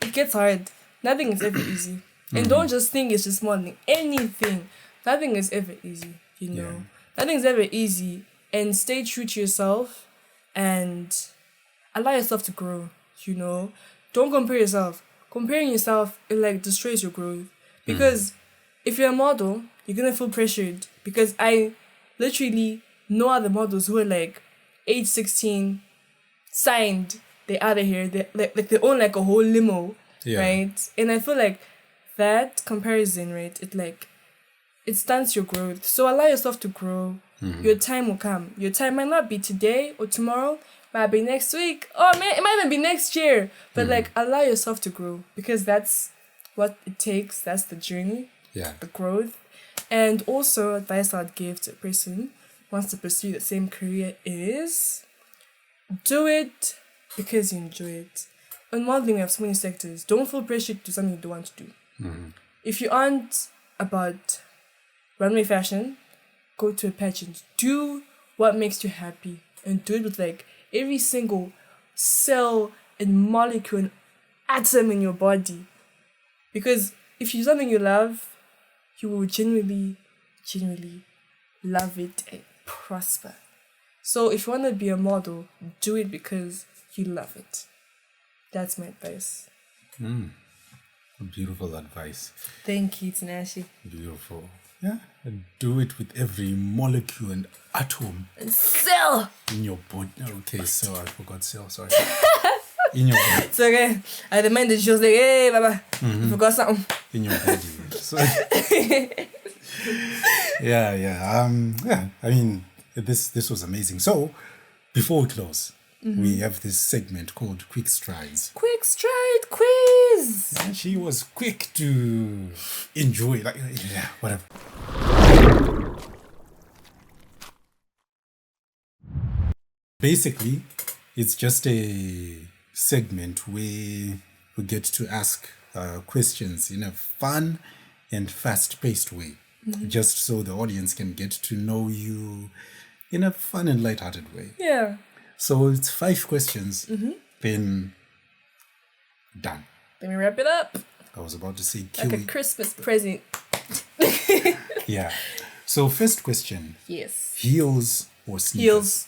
It gets hard. Nothing is ever easy. And don't just think it's just modeling. Anything. Nothing is ever easy, you know. Yeah. Nothing's ever easy. And stay true to yourself and allow yourself to grow, you know. Don't compare yourself. Comparing yourself, it like destroys your growth. Because if you're a model, you're gonna feel pressured. Because I literally know other models who are like age 16, signed, they're out of here. They own like a whole limo, right? And I feel like that comparison, right? It stunts your growth. So allow yourself to grow. Your time will come. Your time might not be today or tomorrow, might be next week. Oh man, it might even be next year. But like allow yourself to grow because that's what it takes. That's the journey. Yeah. The growth. And also advice I'd give to a person who wants to pursue the same career is do it because you enjoy it. In modeling, we have so many sectors. Don't feel pressured to do something you don't want to do. If you aren't about runway fashion, go to a pageant. Do what makes you happy and do it with like every single cell and molecule and atom in your body. Because if you do something you love, you will genuinely love it and prosper. So if you want to be a model, do it because you love it. That's my advice. Beautiful advice. Thank you, Tanashi. Beautiful. Yeah. And do it with every molecule and atom And cell! in your body. Okay, cell. I forgot cell. Sorry. In your body. It's okay. I reminded she was like, hey, Baba, you forgot something. In your body. So, yeah. I mean, this was amazing. So, before we close, we have this segment called Quick Strides. Quick stride quiz! And she was quick to enjoy, like, yeah, whatever. Basically, it's just a segment where we get to ask questions in a fun and fast-paced way, just so the audience can get to know you in a fun and lighthearted way. Yeah. So it's 5 questions, then done. Let me wrap it up. I was about to say Like a kiwi. Christmas present. Yeah. So first question, Yes. heels or sneakers? Heels.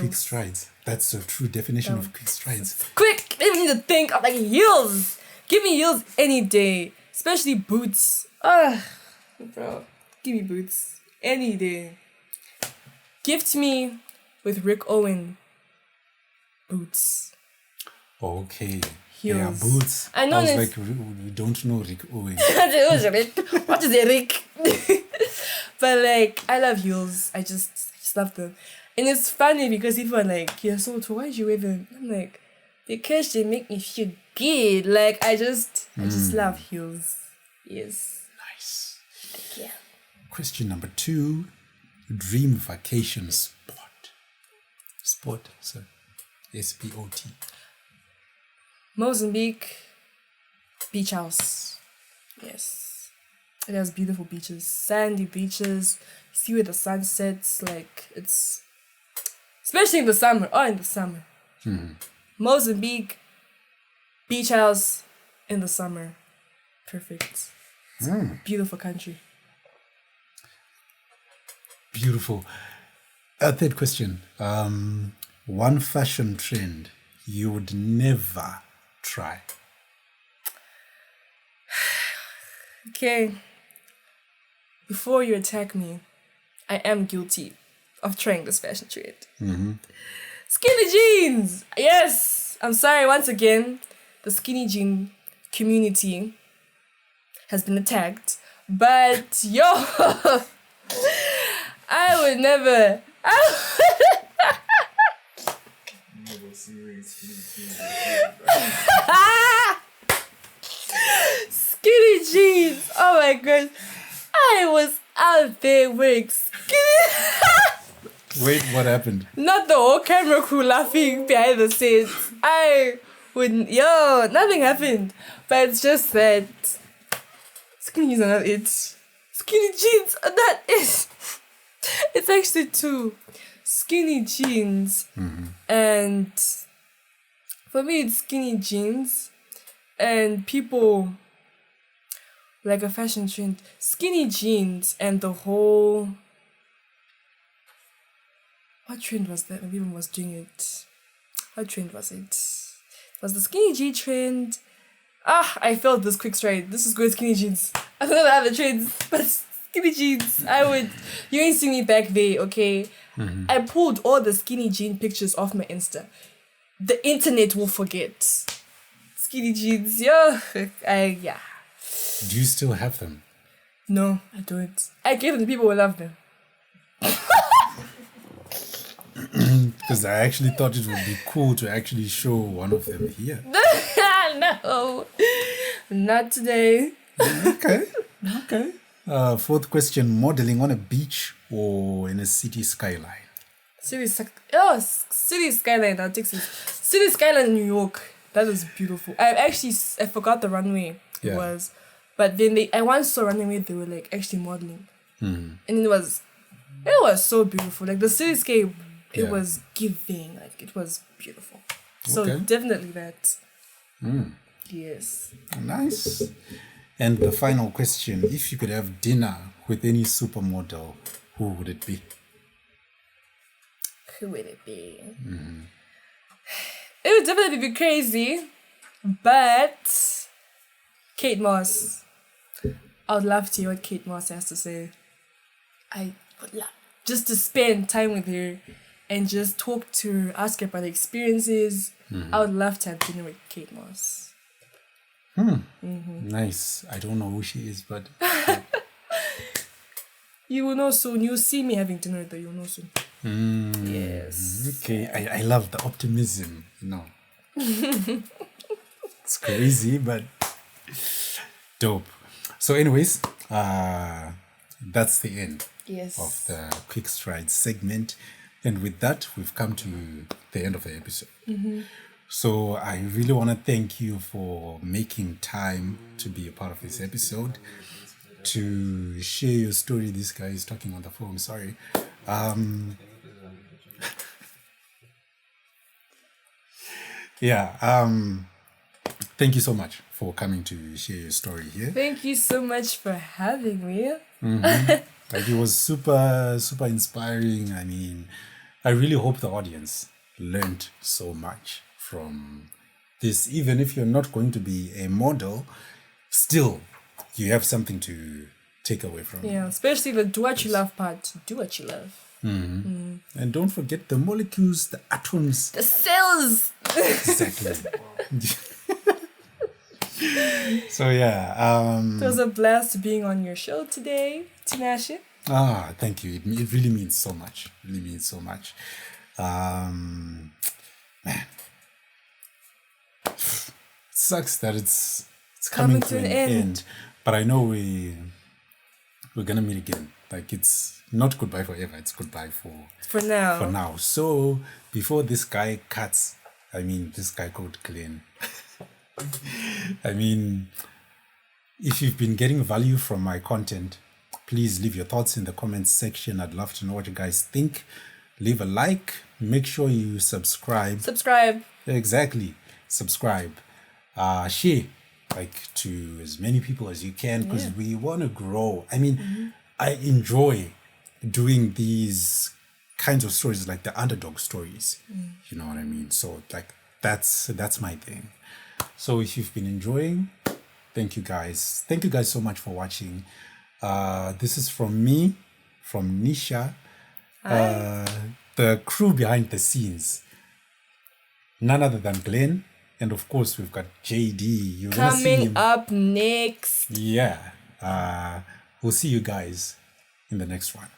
Quick strides. That's the true definition of quick strides. Quick! I even need to think of like heels. Give me heels any day. Especially boots. Bro. Give me boots. Any day. Gift me with Rick Owen boots. Okay. Heels. Yeah, boots. I know was this- like, we don't know Rick Owen. What is a Rick? But like, I love heels. I just love them. And it's funny because people are like, yeah, so why did you wear them? I'm like, because they make me feel good. Like, I just love heels. Yes. Nice. Yeah. Question number 2, dream vacation spot. Spot, sir. SPOT. Mozambique, beach house. Yes. It has beautiful beaches, sandy beaches. See where the sun sets, like it's, especially in the summer. Oh, in the summer. Mozambique, beach house in the summer. Perfect. It's a beautiful country. Beautiful. A third question. One fashion trend you would never try. Okay. Before you attack me, I am guilty of trying this fashion trend. Skinny jeans! Yes! I'm sorry, once again, the skinny jean community has been attacked. But, yo! I would never... Skinny jeans! Oh my god. I was out there wearing skinny... Wait, what happened? Not the whole camera crew laughing behind the scenes. I wouldn't... Yo, nothing happened. But it's just that... Skinny jeans are not it. Skinny jeans are not it. It's actually two. Skinny jeans. And... For me, it's skinny jeans. And people... Like a fashion trend. Skinny jeans and the whole... What trend was that? Everyone was doing it. What trend was it? It was the skinny jean trend. I felt this quick stride. This is good skinny jeans. I don't know the other trends, but skinny jeans. You ain't seen me back there, okay? I pulled all the skinny jean pictures off my Insta. The internet will forget. Skinny jeans, yeah. Yeah. Do you still have them? No, I don't. I gave them to people who love them. Because I actually thought it would be cool to actually show one of them here. No, not today. Okay. Fourth question, modeling on a beach or in a city skyline? City skyline, I'll take City skyline in New York. That is beautiful. I forgot the runway it was. But then I once saw a runway they were like actually modeling. And it was so beautiful. Like the cityscape, it was giving. Like it was beautiful. So definitely that. Yes. Nice. And the final question, if you could have dinner with any supermodel, who would it be? Who would it be? It would definitely be crazy, but Kate Moss. I would love to hear what Kate Moss has to say. I would love just to spend time with her and just talk to her, ask her about the experiences. I would love to have dinner with Kate Moss. Nice. I don't know who she is, but... You will know soon. You'll see me having dinner with her. You'll know soon. Yes. Okay. I love the optimism. It's crazy, but dope. So anyways, that's the end of the Quick Stride segment. And with that, we've come to the end of the episode. So I really want to thank you for making time to be a part of this episode, to share your story. This guy is talking on the phone, sorry. Thank you so much for coming to share your story here. Thank you so much for having me. Like it was super inspiring. I mean, I really hope the audience learned so much from this. Even if you're not going to be a model, still you have something to take away from it. Yeah, especially the do what you love part. Do what you love. And don't forget the molecules, the atoms, the cells. Exactly. So it was a blast being on your show today, Tinashe. Thank you. It really means so much. Man, it sucks that it's coming to an end. But I know we're gonna meet again. Like it's not goodbye forever. It's goodbye for now. So before this guy cuts, this guy called Glenn. I mean, if you've been getting value from my content, please leave your thoughts in the comments section. I'd love to know what you guys think. Leave a like. Make sure you subscribe. Exactly. Subscribe. Share to as many people as you can, because we want to grow. I mean, I enjoy doing these kinds of stories, like the underdog stories. You know what I mean? So that's my thing. So if you've been enjoying, thank you guys. Thank you guys so much for watching. This is from me, from Nisha, the crew behind the scenes. None other than Glenn. And of course, we've got JD. You're gonna see him up next. Yeah. We'll see you guys in the next one.